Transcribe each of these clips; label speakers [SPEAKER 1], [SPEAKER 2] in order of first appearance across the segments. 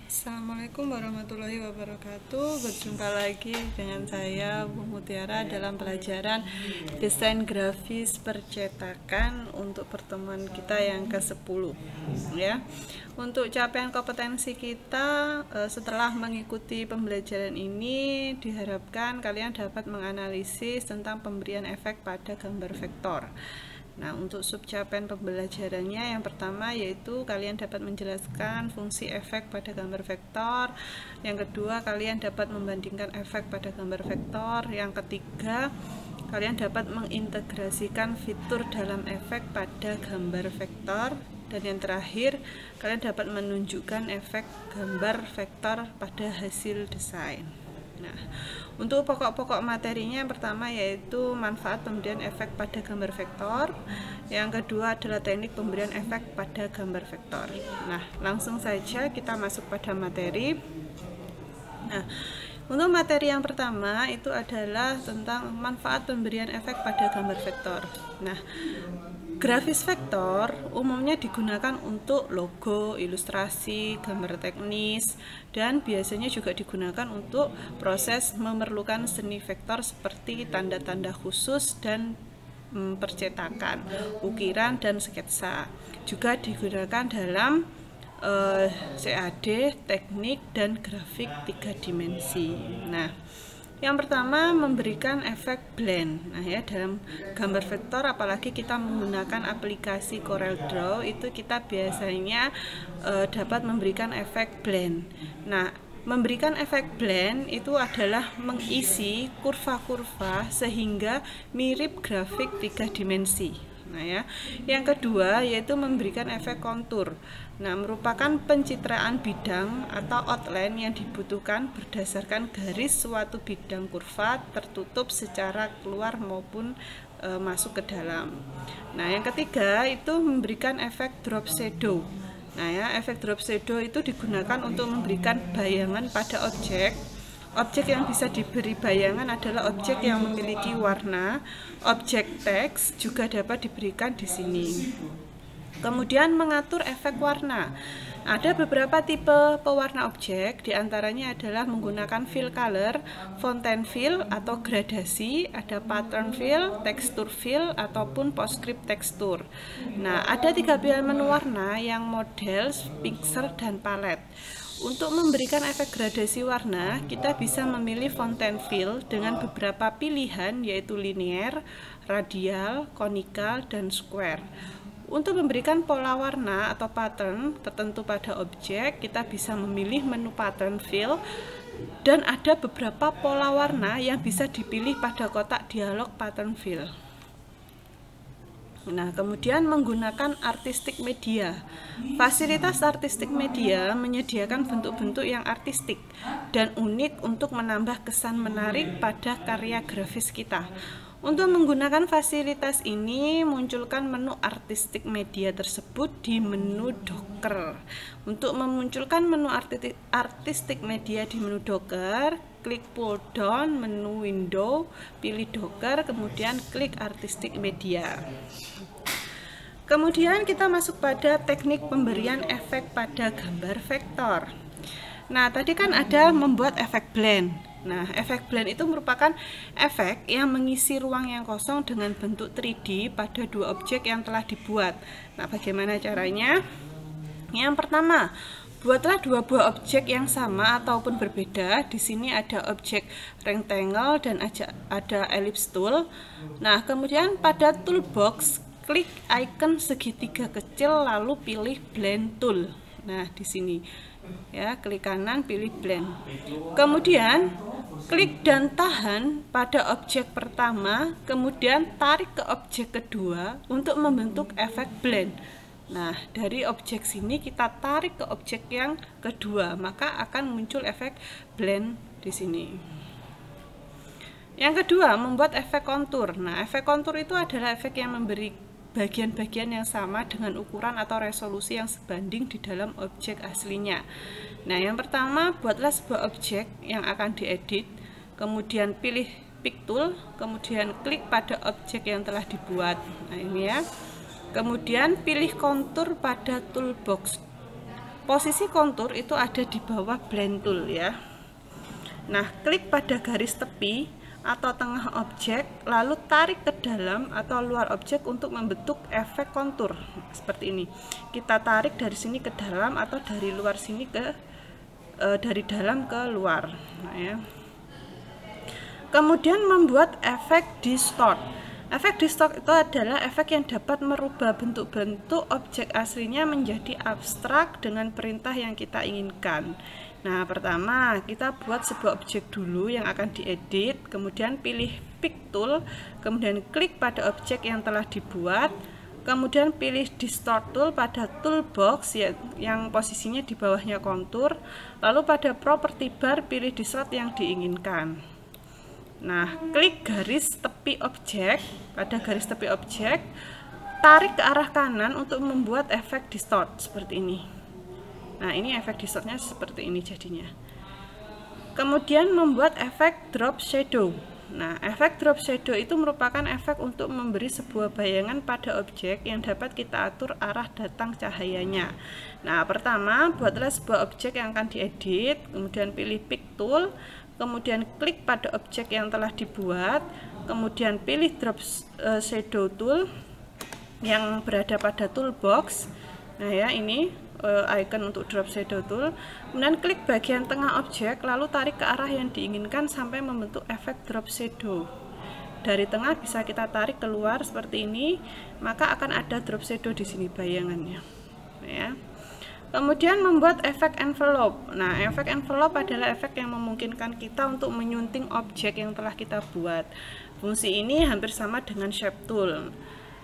[SPEAKER 1] Assalamualaikum warahmatullahi wabarakatuh. Berjumpa lagi dengan saya Bu Mutiara dalam pelajaran desain grafis percetakan untuk pertemuan kita yang ke-10 ya. Untuk capaian kompetensi kita setelah mengikuti pembelajaran ini diharapkan kalian dapat menganalisis tentang pemberian efek pada gambar vektor. Nah, untuk subcapaian pembelajarannya yang pertama yaitu kalian dapat menjelaskan fungsi efek pada gambar vektor. Yang kedua, kalian dapat membandingkan efek pada gambar vektor. Yang ketiga, kalian dapat mengintegrasikan fitur dalam efek pada gambar vektor. Dan yang terakhir, kalian dapat menunjukkan efek gambar vektor pada hasil desain. Nah, untuk pokok-pokok materinya yang pertama yaitu manfaat pemberian efek pada gambar vektor. Yang kedua adalah teknik pemberian efek pada gambar vektor. Nah, langsung saja kita masuk pada materi. Nah, untuk materi yang pertama itu adalah tentang manfaat pemberian efek pada gambar vektor. Nah, grafis vektor umumnya digunakan untuk logo, ilustrasi, gambar teknis, dan biasanya juga digunakan untuk proses memerlukan seni vektor seperti tanda-tanda khusus dan percetakan, ukiran, dan sketsa. Juga digunakan dalam CAD, teknik, dan grafik 3 dimensi. Nah, yang pertama memberikan efek blend. Nah ya, dalam gambar vektor apalagi kita menggunakan aplikasi Corel Draw itu kita biasanya dapat memberikan efek blend. Nah, memberikan efek blend itu adalah mengisi kurva-kurva sehingga mirip grafik 3 dimensi. Nah ya, yang kedua yaitu memberikan efek kontur. Nah, merupakan pencitraan bidang atau outline yang dibutuhkan berdasarkan garis suatu bidang kurva tertutup secara keluar maupun masuk ke dalam. Nah, yang ketiga itu memberikan efek drop shadow. Nah ya, efek drop shadow itu digunakan untuk memberikan bayangan pada objek. Objek yang bisa diberi bayangan adalah objek yang memiliki warna. Objek teks juga dapat diberikan di sini. Kemudian mengatur efek warna. Ada beberapa tipe pewarna objek, diantaranya adalah menggunakan fill color, fountain fill atau gradasi, ada pattern fill, tekstur fill, ataupun postscript tekstur. Nah, ada 3 pilihan menu warna yang model, pixel, dan palet. Untuk memberikan efek gradasi warna, kita bisa memilih fountain fill dengan beberapa pilihan yaitu linear, radial, konikal, dan square. Untuk memberikan pola warna atau pattern tertentu pada objek, kita bisa memilih menu pattern fill dan ada beberapa pola warna yang bisa dipilih pada kotak dialog pattern fill. Nah, kemudian menggunakan artistic media. Fasilitas artistic media menyediakan bentuk-bentuk yang artistik dan unik untuk menambah kesan menarik pada karya grafis kita. Untuk menggunakan fasilitas ini, munculkan menu artistic media tersebut di menu Docker. Untuk memunculkan menu artistic media di menu Docker, klik pull down menu window, pilih Docker, kemudian klik artistic media. Kemudian kita masuk pada teknik pemberian efek pada gambar vektor. Nah, tadi kan ada membuat efek blend. Nah, efek blend itu merupakan efek yang mengisi ruang yang kosong dengan bentuk 3D pada 2 objek yang telah dibuat. Nah, bagaimana caranya? Yang pertama, buatlah 2 buah objek yang sama ataupun berbeda. Di sini ada objek rectangle dan ada ellipse tool. Nah, kemudian pada toolbox, klik icon segitiga kecil lalu pilih blend tool. Nah, di sini ya, klik kanan pilih blend. Kemudian klik dan tahan pada objek pertama, kemudian tarik ke objek kedua untuk membentuk efek blend. Nah, dari objek sini kita tarik ke objek yang kedua, maka akan muncul efek blend di sini. Yang kedua, membuat efek kontur. Nah, efek kontur itu adalah efek yang memberi bagian-bagian yang sama dengan ukuran atau resolusi yang sebanding di dalam objek aslinya. Nah, yang pertama, buatlah sebuah objek yang akan diedit, kemudian pilih pick tool, kemudian klik pada objek yang telah dibuat. Nah, ini ya. Kemudian pilih kontur pada toolbox. posisi kontur itu ada di bawah blend tool ya. Nah, klik pada garis tepi atau tengah objek, lalu tarik ke dalam atau luar objek untuk membentuk efek kontur seperti ini. Kita tarik dari sini ke dalam atau dari luar sini ke dari dalam ke luar. Nah, ya. Kemudian membuat efek distort. Efek distort itu adalah efek yang dapat merubah bentuk-bentuk objek aslinya menjadi abstrak dengan perintah yang kita inginkan. Nah, pertama kita buat sebuah objek dulu yang akan diedit, kemudian pilih pick tool, kemudian klik pada objek yang telah dibuat, kemudian pilih distort tool pada toolbox yang posisinya di bawahnya kontur, lalu pada property bar pilih distort yang diinginkan. Nah, klik garis tepi objek, pada garis tepi objek, tarik ke arah kanan untuk membuat efek distort seperti ini. Nah, ini efek distortnya seperti ini jadinya. Kemudian membuat efek drop shadow. Nah, efek drop shadow itu merupakan efek untuk memberi sebuah bayangan pada objek yang dapat kita atur arah datang cahayanya. Nah, pertama, buatlah sebuah objek yang akan diedit, kemudian pilih pick tool, kemudian klik pada objek yang telah dibuat, kemudian pilih drop shadow tool yang berada pada toolbox. Nah ya, ini icon untuk drop shadow tool. Kemudian klik bagian tengah objek, lalu tarik ke arah yang diinginkan sampai membentuk efek drop shadow. Dari tengah bisa kita tarik keluar seperti ini, maka akan ada drop shadow di sini bayangannya. Nah, ya. Kemudian membuat efek envelope. Nah, efek envelope adalah efek yang memungkinkan kita untuk menyunting objek yang telah kita buat. Fungsi ini hampir sama dengan shape tool.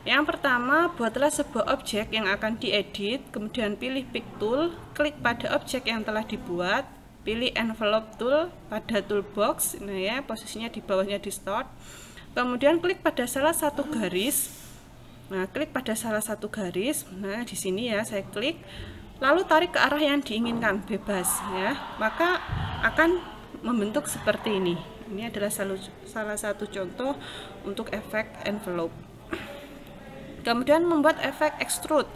[SPEAKER 1] Yang pertama, buatlah sebuah objek yang akan diedit, kemudian pilih pick tool, klik pada objek yang telah dibuat, pilih envelope tool pada toolbox, nah ya, posisinya di bawahnya distort. Kemudian klik pada salah satu garis. Nah, klik pada salah satu garis. Nah, di sini ya saya klik. Lalu tarik ke arah yang diinginkan, bebas ya, maka akan membentuk seperti ini. Ini adalah salah satu contoh untuk efek envelope. Kemudian membuat efek extrude.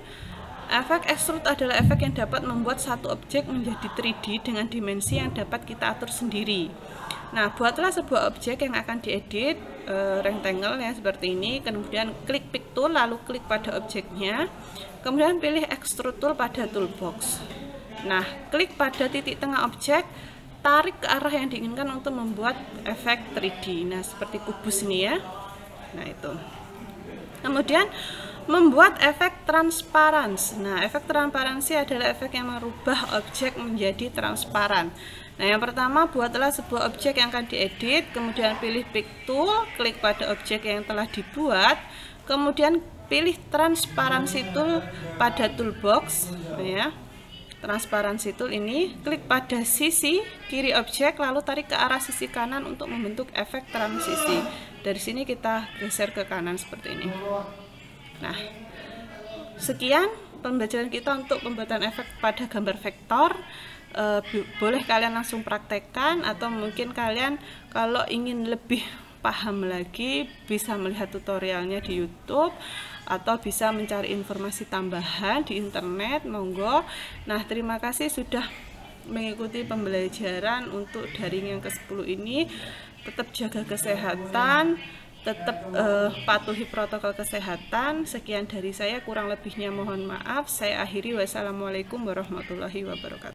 [SPEAKER 1] Efek extrude adalah efek yang dapat membuat satu objek menjadi 3D dengan dimensi yang dapat kita atur sendiri. Nah, buatlah sebuah objek yang akan diedit, rectangle ya seperti ini, kemudian klik pick tool, lalu klik pada objeknya, kemudian pilih extrude tool pada toolbox. Nah, klik pada titik tengah objek, tarik ke arah yang diinginkan untuk membuat efek 3D. Nah, seperti kubus ini ya. Nah, itu. Kemudian membuat efek transparansi. Nah, efek transparansi adalah efek yang merubah objek menjadi transparan. Nah, yang pertama, buatlah sebuah objek yang akan diedit, kemudian pilih pick tool, klik pada objek yang telah dibuat, kemudian pilih transparansi tool pada toolbox, ya. Transparansi tool ini, klik pada sisi kiri objek, lalu tarik ke arah sisi kanan untuk membentuk efek transisi. Dari sini kita geser ke kanan seperti ini. Nah, sekian pembelajaran kita untuk pembuatan efek pada gambar vektor. Boleh kalian langsung praktekkan, atau mungkin kalian kalau ingin lebih paham lagi bisa melihat tutorialnya di YouTube, atau bisa mencari informasi tambahan di internet, monggo. Nah, terima kasih sudah mengikuti pembelajaran untuk daring yang ke-10 ini. Tetap jaga kesehatan, tetap patuhi protokol kesehatan. Sekian dari saya, kurang lebihnya mohon maaf. Saya akhiri, wassalamualaikum warahmatullahi wabarakatuh.